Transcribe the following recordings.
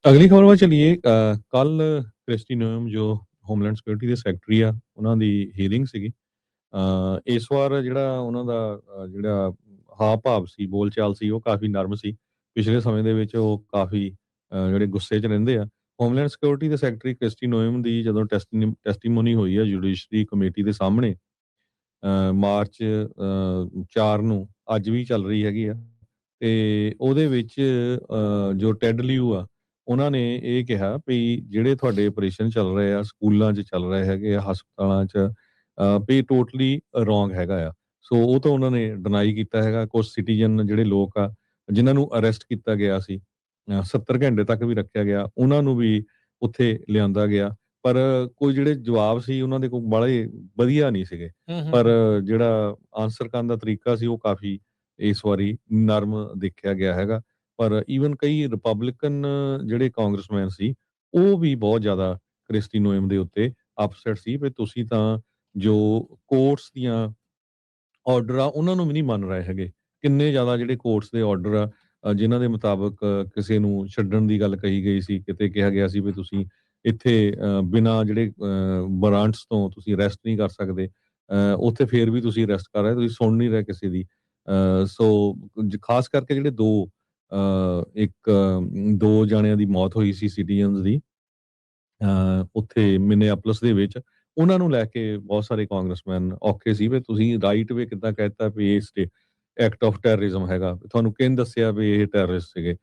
ਅਗਲੀ ਖਬਰ ਵੱਲ ਚਲੀਏ। ਕੱਲ ਕ੍ਰਿਸਟੀ ਨੋਇਮ ਜੋ ਹੋਮਲੈਂਡ ਸਿਕਿਉਰਿਟੀ ਦੇ ਸੈਕਟਰੀ ਆ, ਉਹਨਾਂ ਦੀ ਹੀਅਰਿੰਗ ਸੀਗੀ। ਇਸ ਵਾਰ ਜਿਹੜਾ ਉਹਨਾਂ ਦਾ ਜਿਹੜਾ ਹਾਵ-ਭਾਵ ਸੀ, ਬੋਲ-ਚਾਲ ਸੀ, ਉਹ ਕਾਫੀ ਨਰਮ ਸੀ। ਪਿਛਲੇ ਸਮੇਂ ਦੇ ਵਿੱਚ ਉਹ ਕਾਫੀ ਜਿਹੜੇ ਗੁੱਸੇ 'ਚ ਰਹਿੰਦੇ ਆ। ਹੋਮਲੈਂਡ ਸਿਕਿਉਰਿਟੀ ਦੇ ਸੈਕਟਰੀ ਕ੍ਰਿਸਟੀ ਨੋਇਮ ਦੀ ਜਦੋਂ ਟੈਸਟੀਮੋਨੀ ਹੋਈ ਆ ਜੁਡੀਸ਼ਰੀ ਕਮੇਟੀ ਦੇ ਸਾਹਮਣੇ, ਮਾਰਚ 4 ਨੂੰ, ਅੱਜ ਵੀ ਚੱਲ ਰਹੀ ਹੈਗੀ ਆ। ਤੇ ਉਹਦੇ ਵਿੱਚ ਜੋ ਟੈਡ ਲਿਊ ਆ, ਉਹਨਾਂ ਨੇ ਇਹ ਕਿਹਾ ਵੀ ਜਿਹੜੇ ਤੁਹਾਡੇ ਆਪਰੇਸ਼ਨ ਚੱਲ ਰਹੇ ਆ, ਸਕੂਲਾਂ 'ਚ ਚੱਲ ਰਹੇ ਹੈਗੇ ਆ, ਹਸਪਤਾਲਾਂ 'ਚ, ਵੀ ਟੋਟਲੀ ਰੋਂਗ ਹੈਗਾ ਆ। ਸੋ ਉਹ ਤਾਂ ਉਹਨਾਂ ਨੇ ਡਿਨਾਈ ਕੀਤਾ ਹੈਗਾ। ਕੁਛ ਸਿਟੀਜ਼ਨ ਜਿਹੜੇ ਲੋਕ ਆ, ਜਿਨ੍ਹਾਂ ਨੂੰ ਅਰੈਸਟ ਕੀਤਾ ਗਿਆ ਸੀ, 70 ਘੰਟੇ ਤੱਕ ਵੀ ਰੱਖਿਆ ਗਿਆ, ਉਹਨਾਂ ਨੂੰ ਵੀ ਉੱਥੇ ਲਿਆਂਦਾ ਗਿਆ। ਪਰ ਕੋਈ ਜਿਹੜੇ ਜਵਾਬ ਸੀ ਉਹਨਾਂ ਦੇ ਕੋਈ ਬਾਹਲੇ ਵਧੀਆ ਨਹੀਂ ਸੀਗੇ। ਹੂੰ, ਹੂੰ, ਪਰ ਹੂੰ। ਜਿਹੜਾ ਆਂਸਰ ਕਰਨ ਦਾ ਤਰੀਕਾ ਸੀ ਉਹ ਕਾਫੀ ਇਸ ਵਾਰੀ ਨਰਮ ਦੇਖਿਆ ਗਿਆ ਹੈਗਾ। ਪਰ ਈਵਨ ਕਈ ਰਿਪਬਲਿਕਨ ਜਿਹੜੇ ਕਾਂਗਰਸਮੈਨ ਸੀ, ਉਹ ਵੀ ਬਹੁਤ ਜ਼ਿਆਦਾ ਕ੍ਰਿਸਟੀ ਨੋਇਮ ਦੇ ਉੱਤੇ ਅਪਸੈਟ ਸੀ ਵੀ ਤੁਸੀਂ ਤਾਂ ਜੋ ਕੋਰਟਸ ਦੀਆਂ ਆਰਡਰ ਆ, ਉਹਨਾਂ ਨੂੰ ਵੀ ਨਹੀਂ ਮੰਨ ਰਹੇ ਹੈਗੇ। ਕਿੰਨੇ ਜ਼ਿਆਦਾ ਜਿਹੜੇ ਕੋਰਟਸ ਦੇ ਆਰਡਰ ਆ, ਜਿਨ੍ਹਾਂ ਦੇ ਮੁਤਾਬਕ ਕਿਸੇ ਨੂੰ ਛੱਡਣ ਦੀ ਗੱਲ ਕਹੀ ਗਈ ਸੀ, ਕਿਤੇ ਕਿਹਾ ਗਿਆ ਸੀ ਵੀ ਤੁਸੀਂ ਇੱਥੇ ਬਿਨਾਂ ਜਿਹੜੇ ਵਾਰੰਟਸ ਤੋਂ ਤੁਸੀਂ ਅਰੈਸਟ ਨਹੀਂ ਕਰ ਸਕਦੇ। ਉੱਥੇ ਫੇਰ ਵੀ ਤੁਸੀਂ ਅਰੈਸਟ ਕਰ ਰਹੇ, ਤੁਸੀਂ ਸੁਣ ਨਹੀਂ ਰਹੇ ਕਿਸੇ ਦੀ। ਸੋ ਖਾਸ ਕਰਕੇ ਜਿਹੜੇ 2 ਜਾਣਿਆਂ ਦੀ ਮੌਤ ਹੋਈ ਸੀ ਸਿਟੀਜ਼ਨਸ ਦੀ, ਉੱਥੇ ਮਿਨੀਐਪੋਲਿਸ ਦੇ ਵਿੱਚ, ਉਹਨਾਂ ਨੂੰ ਲੈ ਕੇ ਬਹੁਤ ਸਾਰੇ ਕਾਂਗਰਸਮੈਨ ਔਖੇ ਸੀ ਵੀ ਤੁਸੀਂ ਰਾਈਟ ਵੇ ਕਿੱਦਾਂ ਕਹਿ ਦਿੱਤਾ ਵੀ ਇਹ ਐਕਟ ਆਫ ਟੈਰਰਿਜ਼ਮ ਹੈਗਾ, ਤੁਹਾਨੂੰ ਕਿਹਨੇ ਦੱਸਿਆ ਵੀ ਇਹ ਟੈਰਰਿਸਟ ਸੀਗੇ।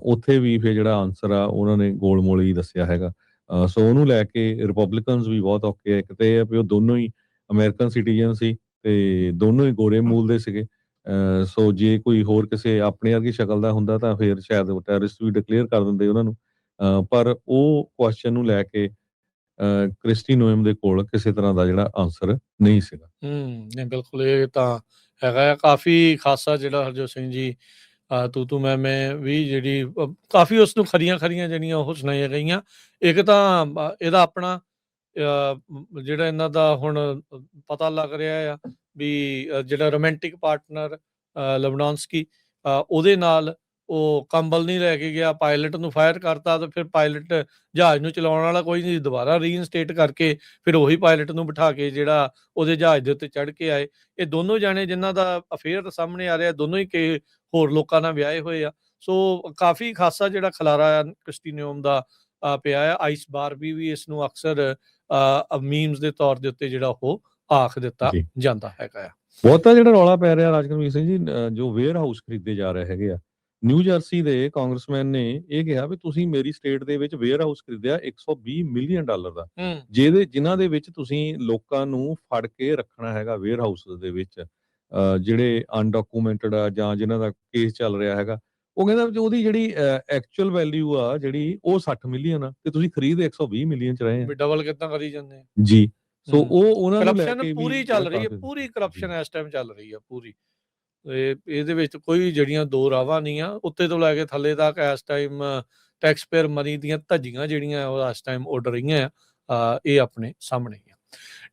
ਉੱਥੇ ਵੀ ਫਿਰ ਜਿਹੜਾ ਆਂਸਰ ਆ ਉਹਨਾਂ ਨੇ ਗੋਲ-ਮੋਲ ਹੀ ਦੱਸਿਆ ਹੈਗਾ। ਸੋ ਉਹਨੂੰ ਲੈ ਕੇ ਰਿਪਬਲਿਕਨਸ ਵੀ ਬਹੁਤ ਔਖੇ ਆ। ਇੱਕ ਤਾਂ ਇਹ ਆ ਵੀ ਉਹ ਦੋਨੋਂ ਹੀ ਅਮਰੀਕਨ ਸਿਟੀਜ਼ਨ ਸੀ ਤੇ ਦੋਨੋਂ ਹੀ ਗੋਰੇ ਮੂਲ ਦੇ ਸੀਗੇ। ਸੋ ਜੇ ਕੋਈ ਹੋਰ ਕਿਸੇ ਆਪਣੇ ਵਰਗੀ ਸ਼ਕਲ ਦਾ ਹੁੰਦਾ ਤਾਂ ਫਿਰ ਸ਼ਾਇਦ ਉਹ ਟੈਰਰਿਸਟ ਵੀ ਡਿਕਲੇਅਰ ਕਰ ਦਿੰਦੇ ਉਹਨਾਂ ਨੂੰ। ਪਰ ਉਹ ਕੁਐਸਚਨ ਨੂੰ ਲੈ ਕੇ ਕ੍ਰਿਸਟੀ ਨੋਇਮ ਦੇ ਕੋਲ ਕਿਸੇ ਤਰ੍ਹਾਂ ਦਾ ਜਿਹੜਾ ਆਂਸਰ ਨਹੀਂ ਸੀਗਾ। ਨਹੀਂ ਬਿਲਕੁਲ ਇਹ ਤਾਂ ਹੈਗਾ ਆ। ਕਾਫ਼ੀ ਖਾਸਾ ਜਿਹੜਾ ਹਰਜੋਤ ਸਿੰਘ ਜੀ ਤੂੰ ਮੈਂ ਵੀ ਜਿਹੜੀ ਕਾਫ਼ੀ ਉਸਨੂੰ ਖਰੀਆਂ-ਖਰੀਆਂ ਜਿਹੜੀਆਂ ਉਹ ਸੁਣਾਈਆਂ ਗਈਆਂ। ਇੱਕ ਤਾਂ ਇਹਦਾ ਆਪਣਾ ਜਿਹੜਾ ਇਹਨਾਂ ਦਾ ਹੁਣ ਪਤਾ ਲੱਗ ਰਿਹਾ ਆ ਵੀ ਜਿਹੜਾ ਰੋਮਾਂਟਿਕ ਪਾਰਟਨਰ ਲਬਨਾਨਸਕੀ, ਉਹਦੇ ਨਾਲ ਉਹ ਕੰਬਲ ਨਹੀਂ ਲੈ ਕੇ ਗਿਆ, ਪਾਇਲਟ ਨੂੰ ਫਾਇਰ ਕਰਤਾ ਤੇ ਫਿਰ ਪਾਇਲਟ ਜਹਾਜ਼ ਨੂੰ ਚਲਾਉਣ ਵਾਲਾ ਕੋਈ ਨਹੀਂ, ਦੁਬਾਰਾ ਰੀਇਨਸਟੇਟ ਕਰਕੇ ਫਿਰ ਉਹੀ ਪਾਇਲਟ ਨੂੰ ਬਿਠਾ ਕੇ ਜਿਹੜਾ ਉਹਦੇ ਜਹਾਜ਼ ਦੇ ਉੱਤੇ ਚੜ੍ਹ ਕੇ ਆਏ। ਇਹ ਦੋਨੋਂ ਜਾਣੇ ਜਿਨ੍ਹਾਂ ਦਾ ਅਫੇਅਰ ਸਾਹਮਣੇ ਆ ਰਿਹਾ, ਦੋਨੋਂ ਹੀ ਕਿਸੇ ਹੋਰ ਲੋਕਾਂ ਨਾਲ ਵਿਆਹੇ ਹੋਏ ਆ। ਸੋ ਕਾਫ਼ੀ ਖਾਸਾ ਜਿਹੜਾ ਖਲਾਰਾ ਆ ਕ੍ਰਿਸਟੀ ਨੋਇਮ ਦਾ ਪਿਆ ਆ। ਆਈਸ ਬਾਰਬੀ ਵੀ ਇਸ ਨੂੰ ਅਕਸਰ ਮੀਮਸ ਦੇ ਤੌਰ ਦੇ ਉੱਤੇ ਜਿਹੜਾ ਉਹ ਆਖ ਦਿੱਤਾ ਜੀ। ਜਾਂਦਾ ਹੈਗਾ ਆ। ਬਹੁਤਾ ਜਿਹੜਾ ਰੌਲਾ ਪੈ ਰਿਹਾ ਰਾਜਕਰਮੀਤ ਸਿੰਘ ਜੀ, ਜੋ ਵੇਅਰ ਹਾਊਸ ਖਰੀਦੇ ਜਾ ਰਹੇ ਹੈਗੇ ਆ, ਨਿਊ ਜਰਸੀ ਦੇ ਕਾਂਗਰਸਮੈਨ ਨੇ ਇਹ ਕਿਹਾ ਵੀ ਤੁਸੀਂ ਮੇਰੀ ਸਟੇਟ ਦੇ ਵਿੱਚ ਵੇਅਰ ਹਾਊਸ ਖਰੀਦਿਆ $120 ਮਿਲੀਅਨ ਦਾ, ਜਿਨ੍ਹਾਂ ਦੇ ਵਿੱਚ ਤੁਸੀਂ ਲੋਕਾਂ ਨੂੰ ਫੜ ਕੇ ਰੱਖਣਾ ਹੈਗਾ ਵੇਅਰ ਹਾਊਸ ਦੇ ਵਿੱਚ, ਜਿਹੜੇ ਅਨਡਾਕੂਮੈਂਟਡ ਆ ਜਾਂ ਜਿਨ੍ਹਾਂ ਦਾ ਕੇਸ ਚੱਲ ਰਿਹਾ ਹੈਗਾ। ਉਹ ਕਹਿੰਦਾ ਵੀ ਉਹਦੀ ਜਿਹੜੀ ਐਕਚੁਅਲ ਵੈਲਿਊ ਆ ਜਿਹੜੀ ਉਹ 60 ਮਿਲੀਅਨ ਆ ਤੇ ਤੁਸੀਂ ਖਰੀਦ 120 ਮਿਲੀਅਨ ਚ ਰਹੇ ਆ। ਵੀ ਡਬਲ ਕਿੱਦਾਂ ਕਰੀ ਜਾਂਦੇ ਆ। ਜੀ। ਸੋ ਉਹ ਉਹਨਾਂ ਨੂੰ ਲੈ ਕਰਪਸ਼ਨ ਕੇ ਵੀ ਪੂਰੀ ਜਿਹੜਾ ਚੱਲ ਰਹੀ ਹੈ, ਕਾਫੀ ਪੂਰੀ ਜੀ। ਕਰਪਸ਼ਨ ਇਸ ਟਾਈਮ ਚੱਲ ਰਹੀ ਆ ਪੂਰੀ। ਇਹਦੇ ਵਿੱਚ ਕੋਈ ਜਿਹੜੀਆਂ ਦੋ ਰਾਵਾਂ ਨਹੀਂ ਆ। ਉੱਤੇ ਤੋਂ ਲੈ ਕੇ ਥੱਲੇ ਤੱਕ ਇਸ ਟਾਈਮ ਟੈਕਸ ਪੇਅਰ ਮਨੀ ਦੀਆਂ ਧੱਜੀਆਂ ਜਿਹੜੀਆਂ ਉਹ ਇਸ ਟਾਈਮ ਉੱਡ ਰਹੀਆਂ ਆ। ਇਹ ਆਪਣੇ ਸਾਹਮਣੇ ਹੀ ਆ।